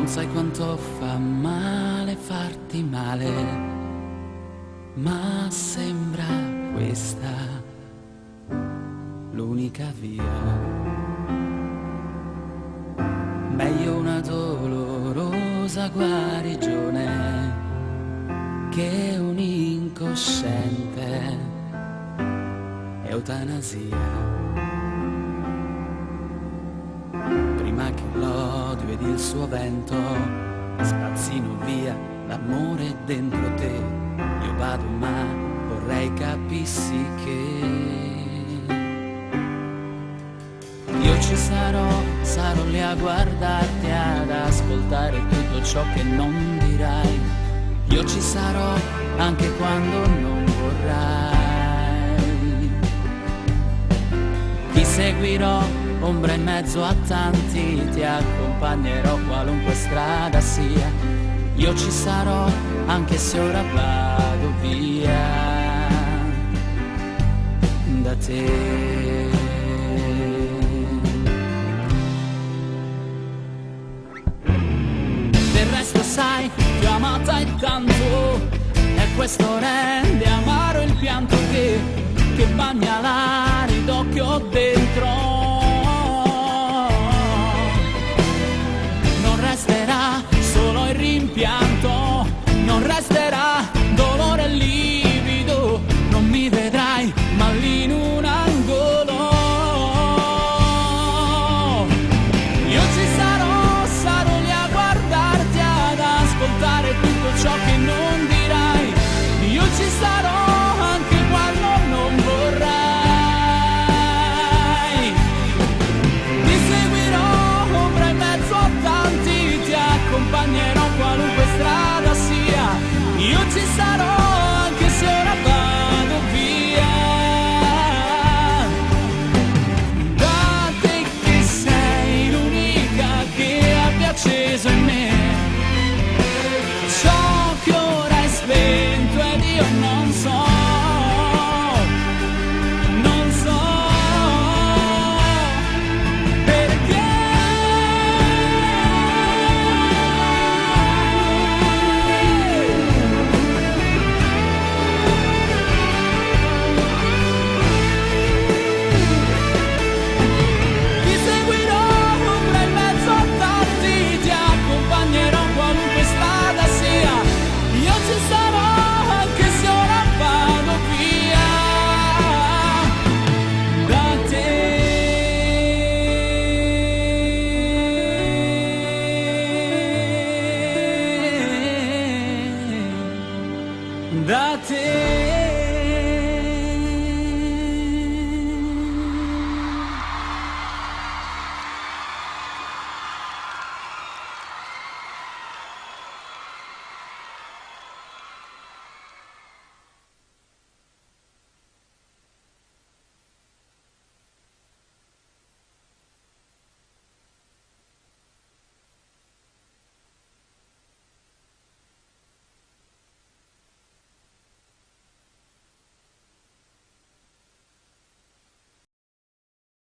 Non sai quanto fa male farti male, ma sembra questa l'unica via. Meglio una dolorosa guarigione che un'incosciente eutanasia. Prima che l'odio ed il suo vento spazzino via l'amore dentro te, io vado ma vorrei capissi che io ci sarò lì a guardarti, ad ascoltare tutto ciò che non dirai. Io ci sarò anche quando non vorrai. Ti seguirò, ombra in mezzo a tanti, ti accompagnerò qualunque strada sia. Io ci sarò anche se ora vado via da te. Del resto sai, ti ho amata intanto, e questo rende amaro il pianto che bagna